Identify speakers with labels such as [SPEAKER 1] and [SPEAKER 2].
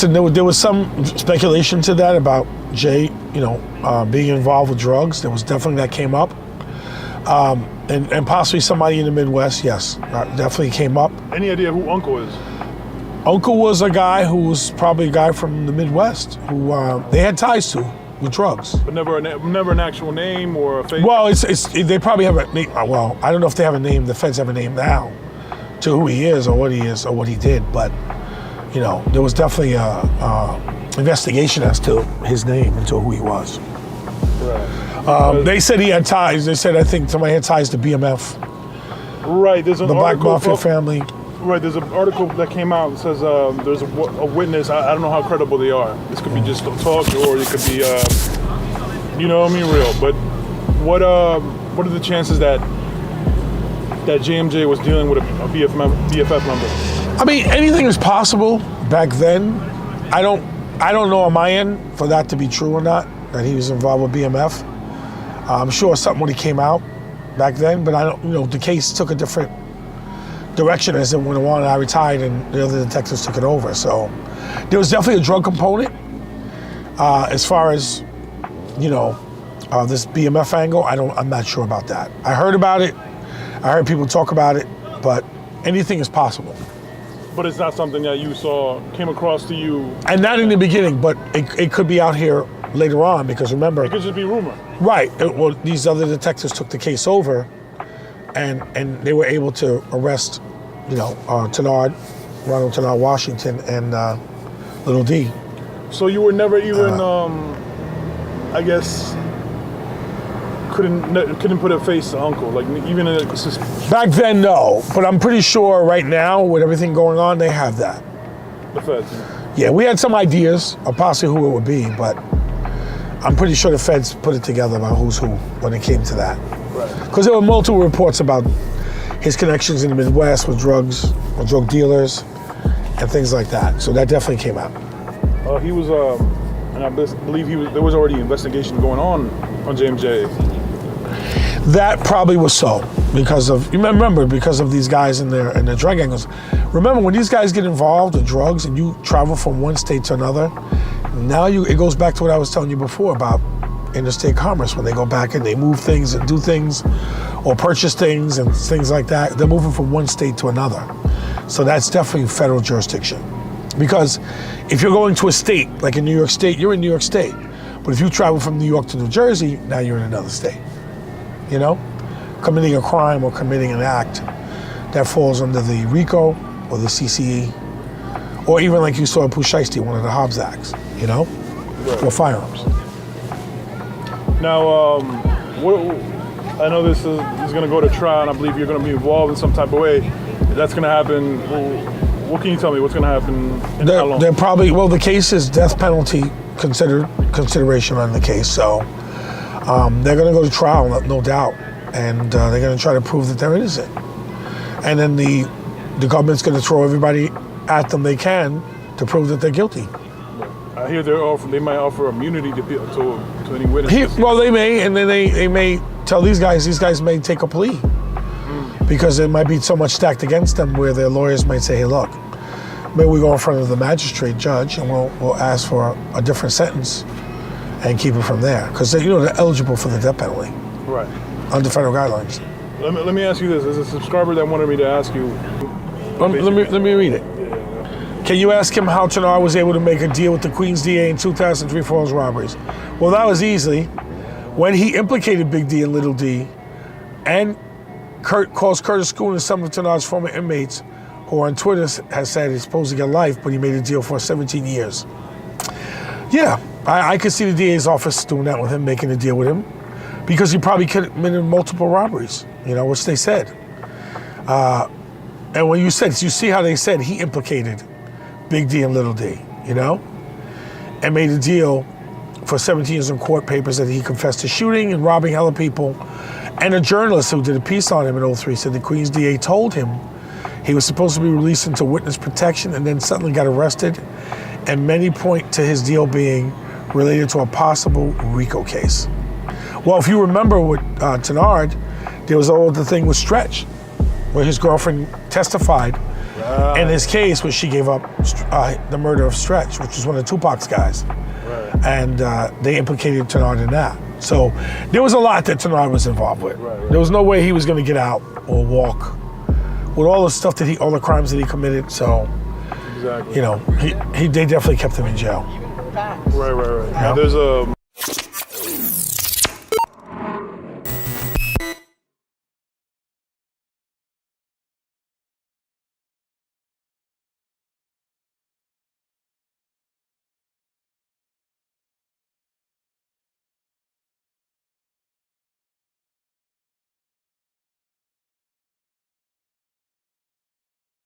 [SPEAKER 1] Listen, there was some speculation to that about Jay, being involved with drugs. There was definitely that came up. And possibly somebody in the Midwest, yes, definitely came up.
[SPEAKER 2] Any idea who Uncle is?
[SPEAKER 1] Uncle was a guy who was probably a guy from the Midwest who they had ties to with drugs.
[SPEAKER 2] But never an actual name or a face?
[SPEAKER 1] Well, they probably have a name. Well, I don't know if they have a name. The feds have a name now to who he is or what he did. But, there was definitely a investigation as to his name and to who he was.
[SPEAKER 2] Right.
[SPEAKER 1] They said he had ties. They said, I think somebody had ties to BMF.
[SPEAKER 2] Right, there's an
[SPEAKER 1] the Black
[SPEAKER 2] article
[SPEAKER 1] Mafia family.
[SPEAKER 2] Right, there's an article that came out that says there's a witness. I don't know how credible they are. This could be just a talk, or it could be, real. But what are the chances that JMJ was dealing with a BFF member?
[SPEAKER 1] I mean, anything is possible back then. I don't know on my end for that to be true or not, that he was involved with BMF. I'm sure something when he came out back then, but I don't, the case took a different direction as it went on, and I retired and the other detectives took it over. So there was definitely a drug component. As far as, this BMF angle, I'm not sure about that. I heard about it. I heard people talk about it, but anything is possible.
[SPEAKER 2] But it's not something that you came across to you? And
[SPEAKER 1] not in the beginning, but it could be out here later on, because remember...
[SPEAKER 2] It could just be rumor.
[SPEAKER 1] Right. Well, these other detectives took the case over, and they were able to arrest, Ronald Tennard Washington and Little D.
[SPEAKER 2] So you were never even, I guess, couldn't put a face to Uncle, like even
[SPEAKER 1] back then, no. But I'm pretty sure right now, with everything going on, they have that.
[SPEAKER 2] The feds.
[SPEAKER 1] Yeah, we had some ideas of possibly who it would be, but I'm pretty sure the feds put it together about who's who when it came to that.
[SPEAKER 2] Right.
[SPEAKER 1] Because there were multiple reports about his connections in the Midwest with drugs, or drug dealers, and things like that. So that definitely came out.
[SPEAKER 2] He was, and I believe there was already an investigation going on JMJ.
[SPEAKER 1] That probably was so, because of these guys and their drug angles. Remember, when these guys get involved with drugs and you travel from one state to another, now it goes back to what I was telling you before about interstate commerce. When they go back and they move things and do things or purchase things and things like that, they're moving from one state to another. So that's definitely federal jurisdiction. Because if you're going to a state, like in New York State, you're in New York State. But if you travel from New York to New Jersey, now you're in another state. Committing a crime or committing an act that falls under the RICO or the CCE, or even like you saw Pusheisty, one of the Hobbs Acts,
[SPEAKER 2] right.
[SPEAKER 1] For firearms.
[SPEAKER 2] Now, I know this is going to go to trial, and I believe you're going to be involved in some type of way. That's going to happen. What can you tell me? What's going to happen? How long?
[SPEAKER 1] They're probably, the case is death penalty consideration on the case, so they're going to go to trial, no doubt, and they're going to try to prove that they're innocent. And then the government's going to throw everybody at them they can to prove that they're guilty.
[SPEAKER 2] I hear they might offer immunity to any witnesses.
[SPEAKER 1] They may, and then they may tell these guys may take a plea. Because there might be so much stacked against them where their lawyers might say, hey, look, maybe we go in front of the magistrate judge and we'll ask for a different sentence and keep it from there. Because they're eligible for the death penalty.
[SPEAKER 2] Right.
[SPEAKER 1] Under federal guidelines.
[SPEAKER 2] Let me ask you this. There's a subscriber that wanted me to ask you.
[SPEAKER 1] Let me read it. Can you ask him how Tennard was able to make a deal with the Queens DA in 2003 for those robberies? Well, that was easily. When he implicated Big D and Little D, and calls Curtis Schoon and some of Tennard's former inmates, who on Twitter has said he's supposed to get life, but he made a deal for 17 years. Yeah, I could see the DA's office doing that with him, making a deal with him, because he probably committed multiple robberies, which they said. And when you see how they said he implicated Big D and Little D, and made a deal for 17 years in court papers that he confessed to shooting and robbing hella people. And a journalist who did a piece on him in 2003 said the Queens DA told him he was supposed to be released into witness protection and then suddenly got arrested. And many point to his deal being related to a possible RICO case. Well, if you remember with Tennard, there was all the thing with Stretch, where his girlfriend testified in his case, where she gave up the murder of Stretch, which was one of Tupac's guys.
[SPEAKER 2] Right.
[SPEAKER 1] And they implicated Tenard in that. So there was a lot that Tenard was involved with.
[SPEAKER 2] Right.
[SPEAKER 1] There was no way he was going to get out or walk with all the stuff that all the crimes that he committed. So,
[SPEAKER 2] Exactly.
[SPEAKER 1] you know, they definitely kept him in jail.
[SPEAKER 2] Right. Now there's